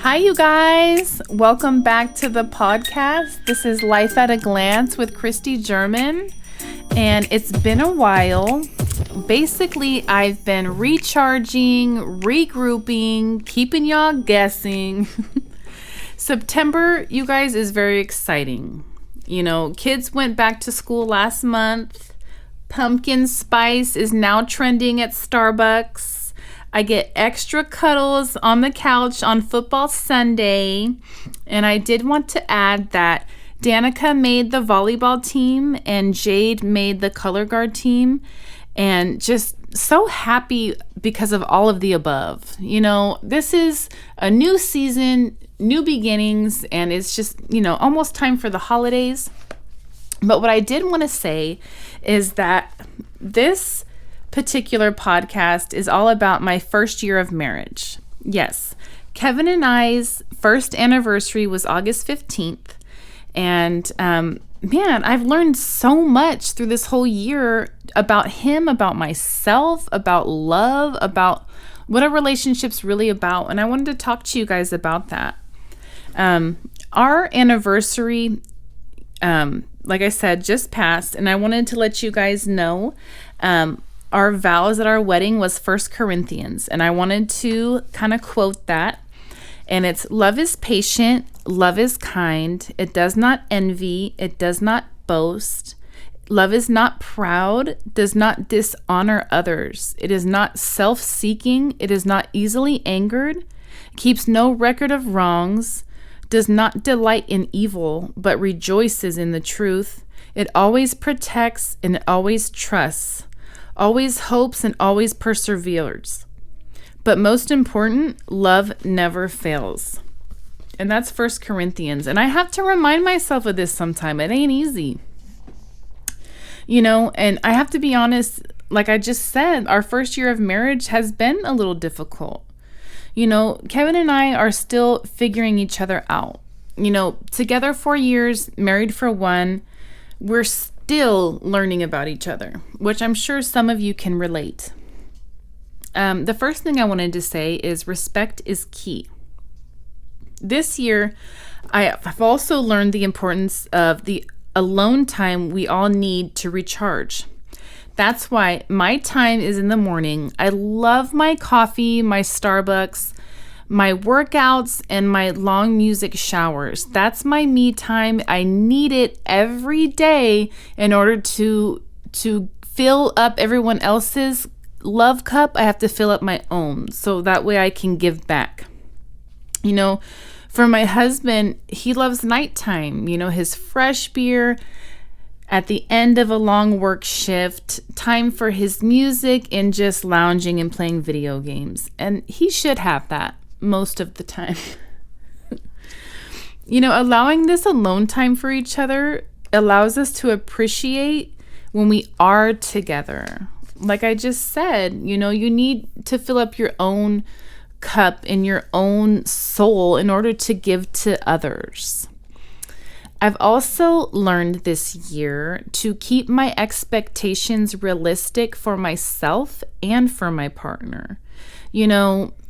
Hi, you guys. Welcome back to the podcast. This is Life at a Glance with Christy German, and it's been a while. Basically, I've been recharging, regrouping, keeping y'all guessing. September, you guys, is very exciting. You know, kids went back to school last month. Pumpkin spice is now trending at Starbucks. I get extra cuddles on the couch on football Sunday. And I did want to add that Danica made the volleyball team and Jade made the color guard team. And just so happy because of all of the above. You know, this is a new season, new beginnings, and it's just, almost time for the holidays. But what I did want to say is that this particular podcast is all about my first year of marriage. Yes, Kevin and I's first anniversary was August 15th. And man, I've learned so much through this whole year about him, about myself, about love, about what a relationship's really about. And I wanted to talk to you guys about that. Our anniversary, like I said, just passed. And I wanted to let you guys know our vows at our wedding was 1 Corinthians. And I wanted to kind of quote that. And it's, love is patient, love is kind, it does not envy, it does not boast. Love is not proud, does not dishonor others. It is not self-seeking, it is not easily angered, keeps no record of wrongs, does not delight in evil, but rejoices in the truth. It always protects and it always trusts, always hopes and always perseveres. But most important, love never fails. And that's 1 Corinthians. And I have to remind myself of this sometime. It ain't easy. And I have to be honest, like I just said, our first year of marriage has been a little difficult. Kevin and I are still figuring each other out. Together 4 years, married for 1, we're still learning about each other, which I'm sure some of you can relate. The first thing I wanted to say is respect is key. This year, I've also learned the importance of the alone time we all need to recharge. That's why my time is in the morning. I love my coffee, my Starbucks, my workouts, and my long music showers. That's my me time. I need it every day in order to fill up everyone else's love cup. I have to fill up my own, so that way I can give back. For my husband, he loves nighttime, his fresh beer at the end of a long work shift, time for his music and just lounging and playing video games. And he should have that most of the time. Allowing this alone time for each other allows us to appreciate when we are together. Like I just said, you need to fill up your own cup in your own soul in order to give to others. I've also learned this year to keep my expectations realistic for myself and for my partner.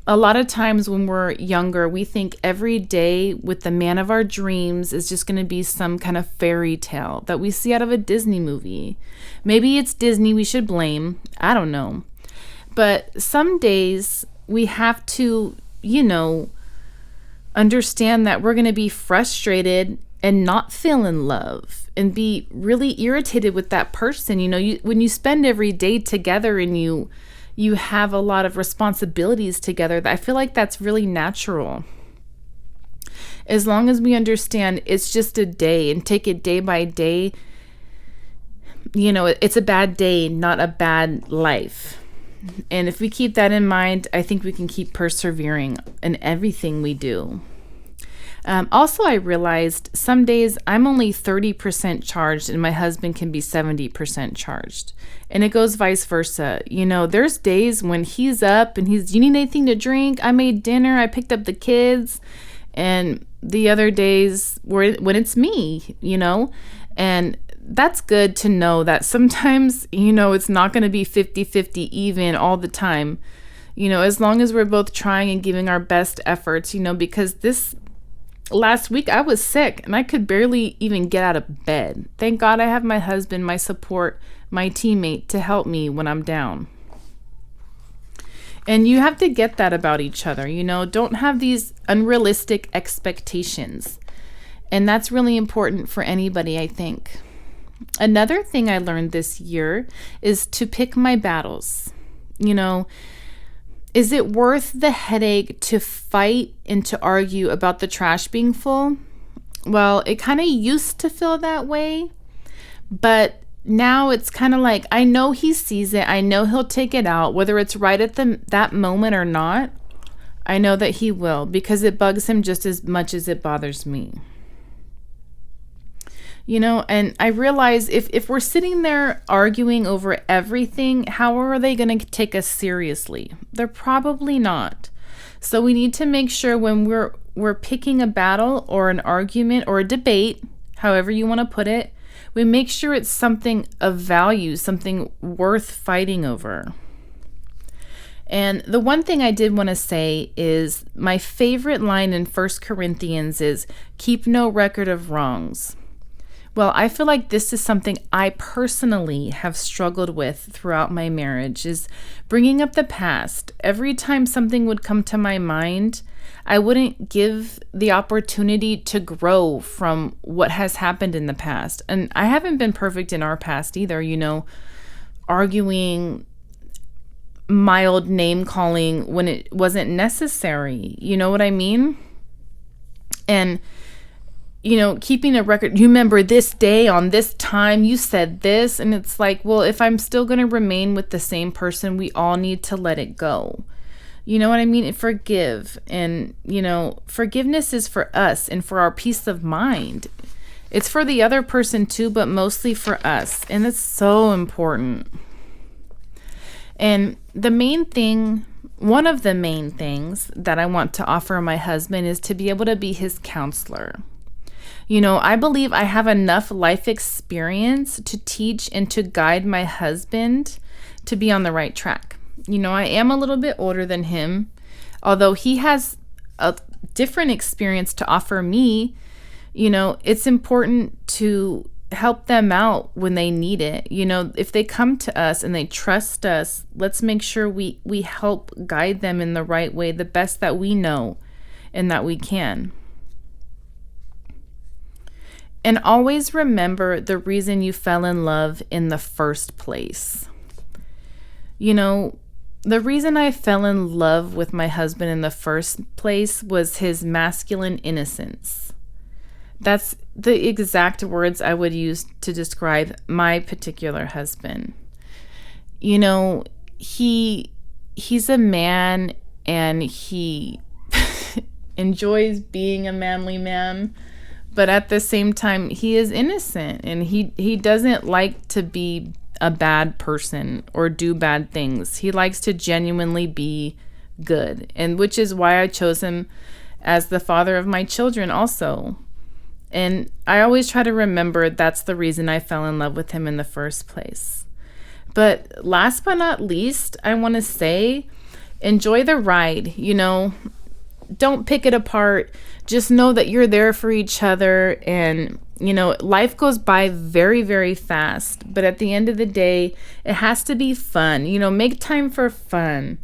A lot of times when we're younger, we think every day with the man of our dreams is just going to be some kind of fairy tale that we see out of a Disney movie. Maybe it's Disney we should blame. I don't know. But some days we have to, understand that we're going to be frustrated and not feel in love and be really irritated with that person. When you spend every day together and you have a lot of responsibilities together, I feel like that's really natural. As long as we understand it's just a day and take it day by day, it's a bad day, not a bad life. And if we keep that in mind, I think we can keep persevering in everything we do. Also, I realized some days I'm only 30% charged and my husband can be 70% charged. And it goes vice versa. There's days when he's up and do you need anything to drink? I made dinner. I picked up the kids. And the other days when it's me, and that's good to know that sometimes, it's not going to be 50-50 even all the time. as long as we're both trying and giving our best efforts, because this last week I was sick and I could barely even get out of bed. Thank God I have my husband, my support, my teammate to help me when I'm down. And you have to get that about each other, don't have these unrealistic expectations. And that's really important for anybody, I think. Another thing I learned this year is to pick my battles. Is it worth the headache to fight and to argue about the trash being full? Well, it kind of used to feel that way, but now it's kind of like, I know he sees it. I know he'll take it out, whether it's right at that moment or not. I know that he will, because it bugs him just as much as it bothers me. And I realize if we're sitting there arguing over everything, how are they going to take us seriously? They're probably not. So we need to make sure when we're picking a battle or an argument or a debate, however you want to put it, we make sure it's something of value, something worth fighting over. And the one thing I did want to say is my favorite line in 1 Corinthians is, keep no record of wrongs. Well, I feel like this is something I personally have struggled with throughout my marriage, is bringing up the past. Every time something would come to my mind, I wouldn't give the opportunity to grow from what has happened in the past. And I haven't been perfect in our past either, arguing, mild name calling when it wasn't necessary. You know what I mean? And keeping a record, you remember this day on this time you said this, and it's like, well, if I'm still going to remain with the same person, we all need to let it go. You know what I mean? And forgive. And, forgiveness is for us and for our peace of mind. It's for the other person too, but mostly for us. And it's so important. And one of the main things that I want to offer my husband is to be able to be his counselor. I believe I have enough life experience to teach and to guide my husband to be on the right track. I am a little bit older than him, although he has a different experience to offer me. It's important to help them out when they need it. If they come to us and they trust us, let's make sure we help guide them in the right way, the best that we know and that we can. And always remember the reason you fell in love in the first place. The reason I fell in love with my husband in the first place was his masculine innocence. That's the exact words I would use to describe my particular husband. He's a man and he enjoys being a manly man. But at the same time, he is innocent and he doesn't like to be a bad person or do bad things. He likes to genuinely be good, and which is why I chose him as the father of my children also. And I always try to remember that's the reason I fell in love with him in the first place. But last but not least, I want to say, enjoy the ride. Don't pick it apart. Just know that you're there for each other. And, life goes by very, very fast. But at the end of the day, it has to be fun. Make time for fun.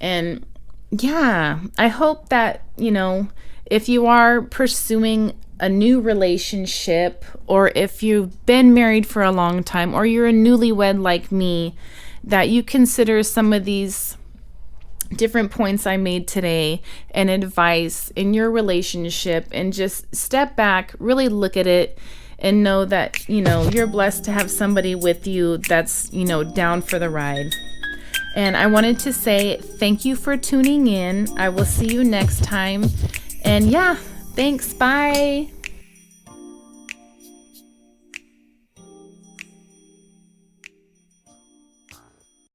And yeah, I hope that, if you are pursuing a new relationship, or if you've been married for a long time, or you're a newlywed like me, that you consider some of these different points I made today and advice in your relationship, and just step back, really look at it, and know that, you're blessed to have somebody with you that's, down for the ride. And I wanted to say thank you for tuning in. I will see you next time. And yeah, thanks. Bye.